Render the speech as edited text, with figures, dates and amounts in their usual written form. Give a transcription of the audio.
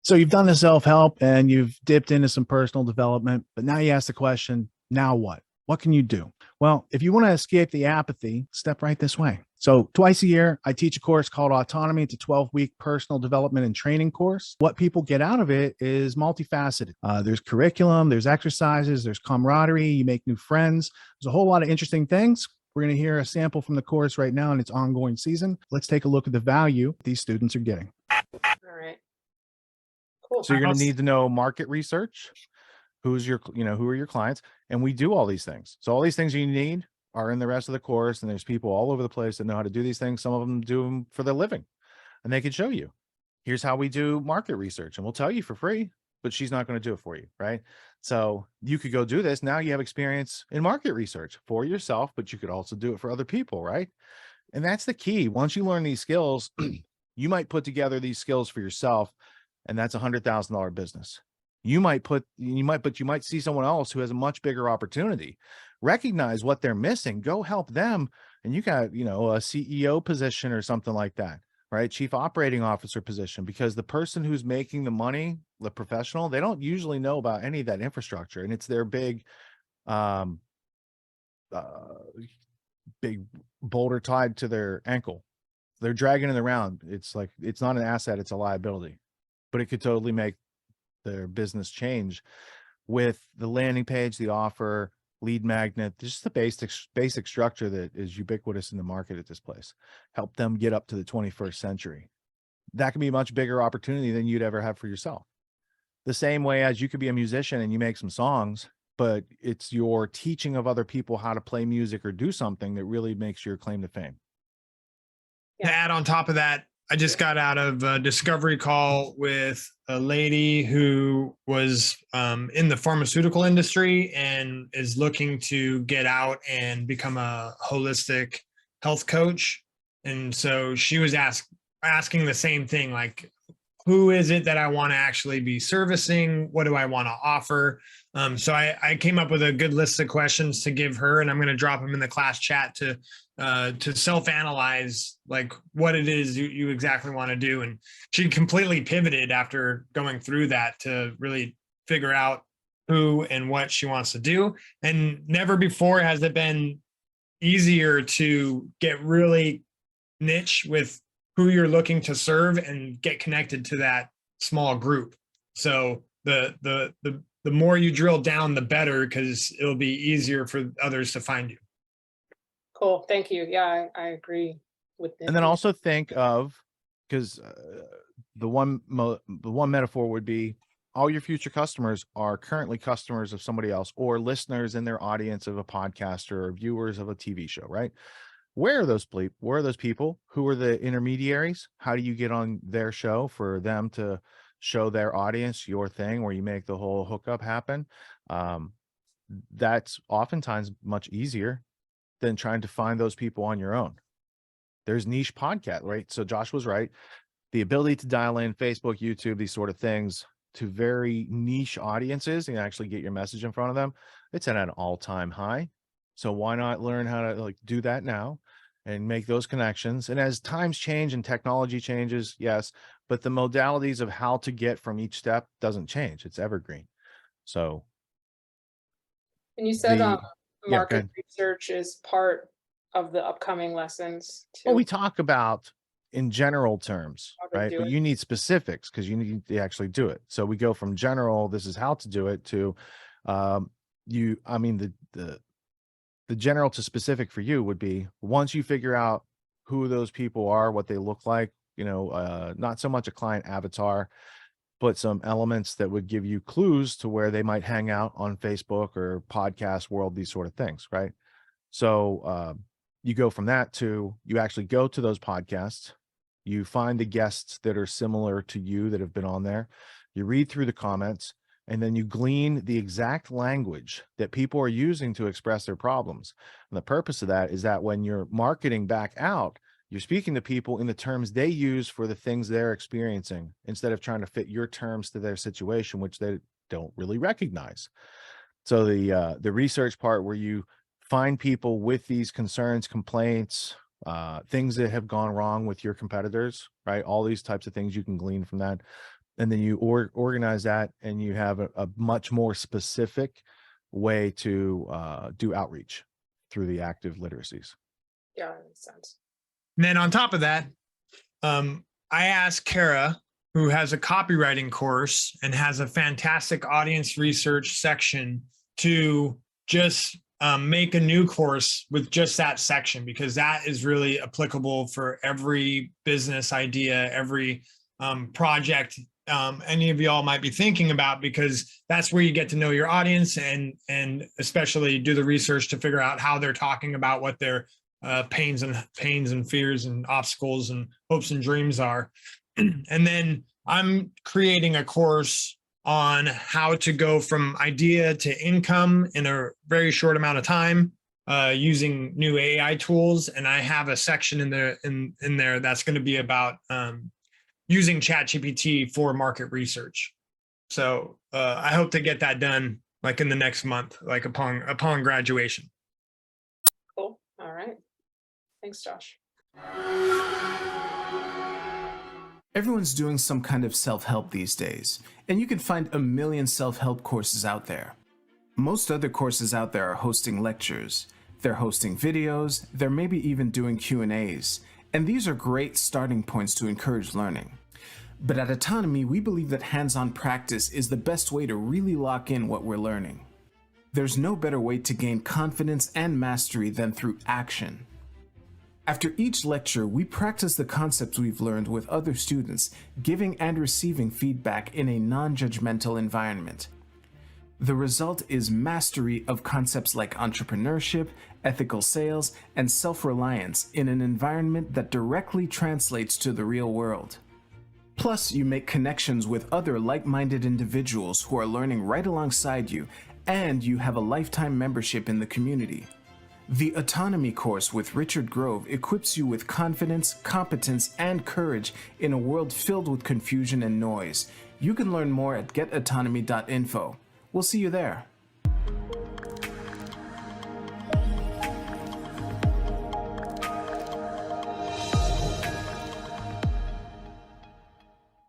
So you've done the self-help and you've dipped into some personal development, but now you ask the question, now what? What can you do? Well, if you want to escape the apathy, step right this way. So twice a year, I teach a course called Autonomy. It's a 12-week personal development and training course. What people get out of it is multifaceted. There's curriculum, there's exercises, there's camaraderie, you make new friends. There's a whole lot of interesting things. We're going to hear a sample from the course right now in its ongoing season. Let's take a look at the value these students are getting. All right. Cool. So you're going to need to know market research, who's your, who are your clients, and we do all these things. So all these things you need are in the rest of the course, and there's people all over the place that know how to do these things. Some of them do them for their living, and they can show you, here's how we do market research, and we'll tell you for free, but she's not going to do it for you, right? So you could go do this. Now you have experience in market research for yourself, but you could also do it for other people, right? And that's the key. Once you learn these skills, you might put together these skills for yourself, and that's $100,000 business. You might see someone else who has a much bigger opportunity. Recognize what they're missing, go help them. And you got, a CEO position or something like that, right? Chief operating officer position, because the person who's making the money, the professional, they don't usually know about any of that infrastructure. And it's their big boulder tied to their ankle. They're dragging it around. It's like, it's not an asset, it's a liability, but it could totally make their business change with the landing page, the offer, lead magnet, just the basic structure that is ubiquitous in the market at this place. Help them get up to the 21st century. That can be a much bigger opportunity than you'd ever have for yourself. The same way as you could be a musician and you make some songs, but it's your teaching of other people how to play music or do something that really makes your claim to fame. To add on top of that, I just got out of a discovery call with a lady who was in the pharmaceutical industry and is looking to get out and become a holistic health coach. And so she was asking the same thing, like, who is it that I want to actually be servicing? What do I want to offer? So I came up with a good list of questions to give her, and I'm going to drop them in the class chat to self-analyze like what it is you exactly want to do. And she completely pivoted after going through that to really figure out who and what she wants to do. And never before has it been easier to get really niche with who you're looking to serve and get connected to that small group. So the more you drill down, the better, because it'll be easier for others to find you. Cool. Thank you. Yeah, I agree with that. And then also think of, because the one metaphor would be all your future customers are currently customers of somebody else, or listeners in their audience of a podcast or viewers of a TV show, right? Where are those people? Who are the intermediaries? How do you get on their show for them to show their audience your thing, where you make the whole hookup happen? That's oftentimes much easier than trying to find those people on your own. There's niche podcast, right? So Josh was right. The ability to dial in Facebook, YouTube, these sort of things to very niche audiences and actually get your message in front of them, it's at an all-time high. So why not learn how to do that now and make those connections? And as times change and technology changes, yes, but the modalities of how to get from each step doesn't change. It's evergreen. So. And you said market research is part of the upcoming lessons too. Well, we talk about in general terms, right? But you need specifics because you need to actually do it. So we go from general, this is how to do it, to the general to specific for you would be, once you figure out who those people are, what they look like, not so much a client avatar, but some elements that would give you clues to where they might hang out on Facebook or podcast world, these sort of things, right? So you go from that to, you actually go to those podcasts, you find the guests that are similar to you that have been on there, you read through the comments, and then you glean the exact language that people are using to express their problems. And the purpose of that is that when you're marketing back out, you're speaking to people in the terms they use for the things they're experiencing, instead of trying to fit your terms to their situation, which they don't really recognize. So the research part, where you find people with these concerns, complaints, things that have gone wrong with your competitors, right? All these types of things you can glean from that. And then you organize that, and you have a much more specific way to do outreach through the active literacies. Yeah, that makes sense. And then on top of that, I asked Kara, who has a copywriting course and has a fantastic audience research section, to just make a new course with just that section, because that is really applicable for every business idea, every project any of y'all might be thinking about, because that's where you get to know your audience and especially do the research to figure out how they're talking about what their pains and fears and obstacles and hopes and dreams are. And then I'm creating a course on how to go from idea to income in a very short amount of time using new AI tools. And I have a section in there that's going to be about using ChatGPT for market research. So I hope to get that done like in the next month, like upon graduation. Cool. All right. Thanks, Josh. Everyone's doing some kind of self-help these days, and you can find a million self-help courses out there. Most other courses out there are hosting lectures, they're hosting videos, they're maybe even doing Q&As, and these are great starting points to encourage learning. But at Autonomy, we believe that hands-on practice is the best way to really lock in what we're learning. There's no better way to gain confidence and mastery than through action. After each lecture, we practice the concepts we've learned with other students, giving and receiving feedback in a non-judgmental environment. The result is mastery of concepts like entrepreneurship, ethical sales, and self-reliance in an environment that directly translates to the real world. Plus, you make connections with other like-minded individuals who are learning right alongside you, and you have a lifetime membership in the community. The Autonomy course with Richard Grove equips you with confidence, competence, and courage in a world filled with confusion and noise. You can learn more at getautonomy.info. We'll see you there.